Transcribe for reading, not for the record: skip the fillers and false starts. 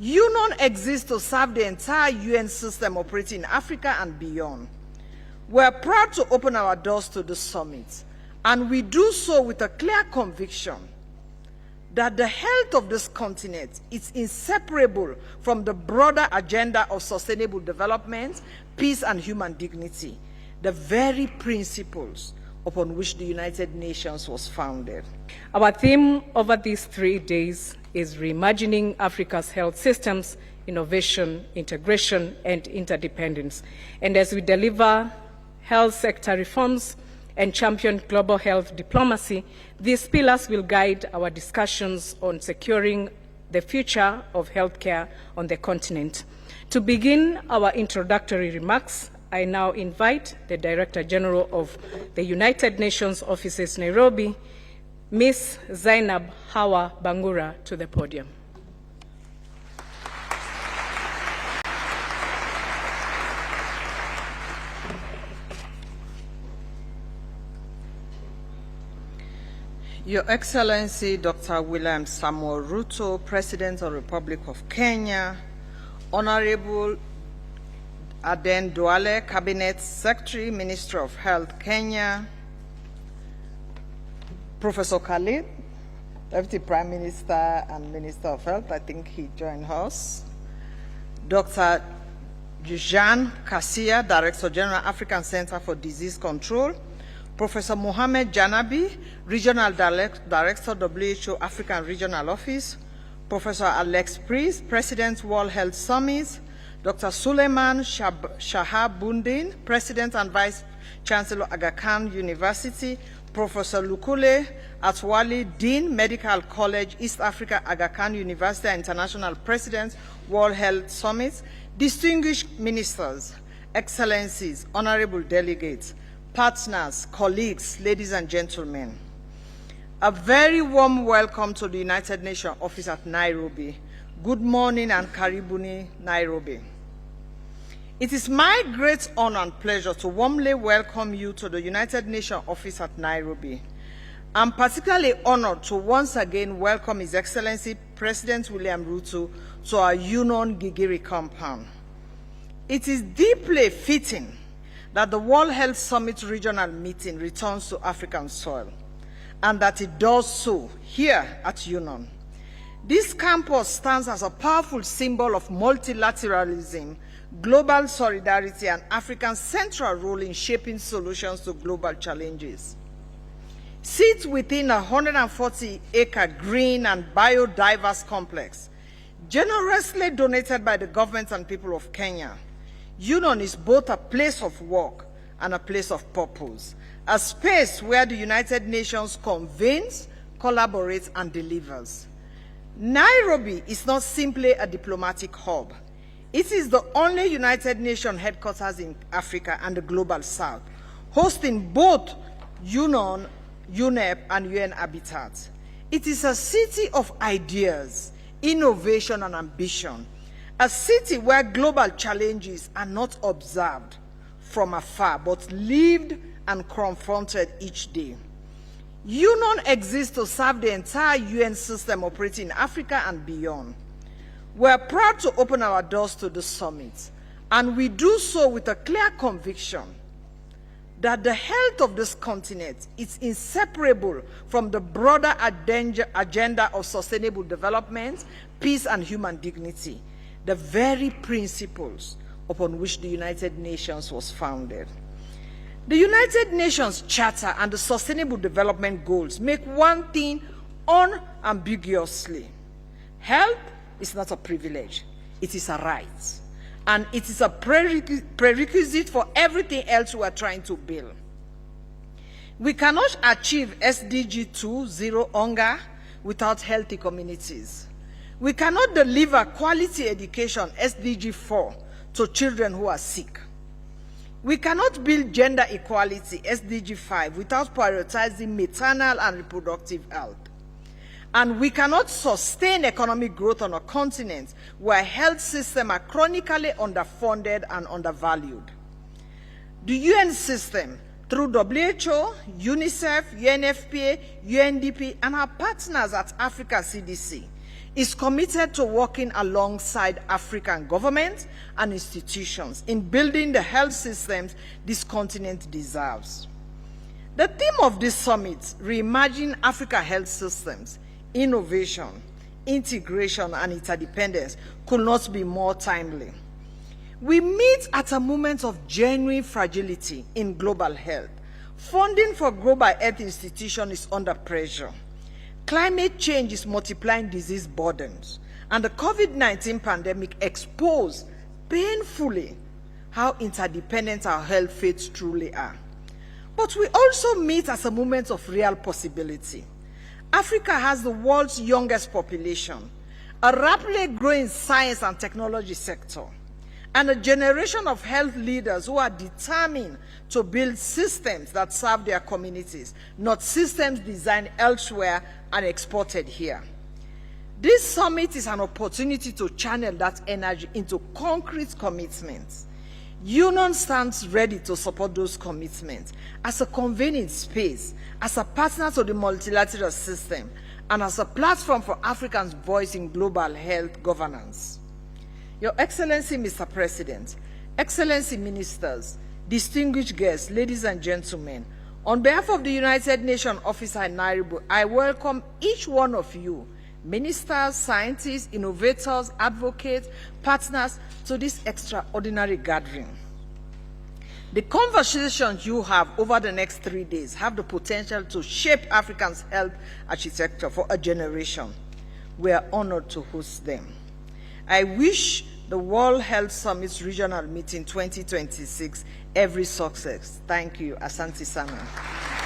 UNON exists to serve the entire UN system operating in Africa and beyond. We are proud to open our doors to this summit, and we do so with a clear conviction that the health of this continent is inseparable from the broader agenda of sustainable development, peace, and human dignity, the very principles upon which the United Nations was founded. Our theme over these 3 days is reimagining Africa's health systems, innovation, integration, and interdependence. And as we deliver health sector reforms and champion global health diplomacy, these pillars will guide our discussions on securing the future of healthcare on the continent. To begin our introductory remarks, I now invite the Director General of the United Nations Offices, Nairobi, Ms. Zainab Hawa Bangura, to the podium. Your Excellency, Dr. William Samuel Ruto, President of the Republic of Kenya, Honorable Aden Duale, Cabinet Secretary, Minister of Health, Kenya, Professor Khalid, Deputy Prime Minister and Minister of Health, I think he joined us, Dr. Jean Kassia, Director General, African Center for Disease Control, Professor Mohamed Janabi, Regional Director, WHO African Regional Office, Professor Alex Priest, President, World Health Summit, Dr. Suleiman Shahabundin, President and Vice Chancellor, Aga Khan University, Professor Lukule Atwali, Dean, Medical College, East Africa, Aga Khan University, International President, World Health Summit, distinguished ministers, excellencies, honorable delegates, partners, colleagues, ladies and gentlemen, a very warm welcome to the United Nations office at Nairobi. Good morning and karibuni, Nairobi. It is my great honor and pleasure to warmly welcome you to the United Nations office at Nairobi. I'm particularly honored to once again welcome His Excellency President William Ruto to our UNON Gigiri compound. It is deeply fitting that the World Health Summit regional meeting returns to African soil, and that it does so here at UNON. This campus stands as a powerful symbol of multilateralism, global solidarity, and Africa's central role in shaping solutions to global challenges. Sits within a 140-acre green and biodiverse complex, generously donated by the government and people of Kenya. UNON is both a place of work and a place of purpose, a space where the United Nations convenes, collaborates, and delivers. Nairobi is not simply a diplomatic hub. It is the only United Nations headquarters in Africa and the Global South, hosting both UNON, UNEP, and UN Habitat. It is a city of ideas, innovation, and ambition, a city where global challenges are not observed from afar, but lived and confronted each day. UNON exists to serve the entire UN system operating in Africa and beyond. We are proud to open our doors to this summit, and we do so with a clear conviction that the health of this continent is inseparable from the broader agenda of sustainable development, peace, and human dignity, the very principles upon which the United Nations was founded. The United Nations Charter and the Sustainable Development Goals make one thing unambiguously. Health is not a privilege, it is a right. And it is a prerequisite for everything else we are trying to build. We cannot achieve SDG 2, zero hunger, without healthy communities. We cannot deliver quality education, SDG 4, to children who are sick. We cannot build gender equality, SDG 5, without prioritizing maternal and reproductive health. And we cannot sustain economic growth on a continent where health systems are chronically underfunded and undervalued. The UN system, through WHO, UNICEF, UNFPA, UNDP, and our partners at Africa CDC, is committed to working alongside African governments and institutions in building the health systems this continent deserves. The theme of this summit, Reimagining Africa Health Systems, Innovation, Integration, and Interdependence, could not be more timely. We meet at a moment of genuine fragility in global health. Funding for global health institutions is under pressure. Climate change is multiplying disease burdens, and the COVID-19 pandemic exposed painfully how interdependent our health faiths truly are. But we also meet at a moment of real possibility. Africa has the world's youngest population, a rapidly growing science and technology sector, and a generation of health leaders who are determined to build systems that serve their communities, not systems designed elsewhere and exported here. This summit is an opportunity to channel that energy into concrete commitments. UNON stands ready to support those commitments as a convening space, as a partner to the multilateral system, and as a platform for Africans' voice in global health governance. Your Excellency, Mr. President, Excellency Ministers, distinguished guests, ladies and gentlemen, on behalf of the United Nations office in Nairobi, I welcome each one of you, ministers, scientists, innovators, advocates, partners, to this extraordinary gathering. The conversations you have over the next 3 days have the potential to shape Africa's health architecture for a generation. We are honored to host them. I wish the World Health Summit's Regional Meeting 2026 every success. Thank you. Asante Sana.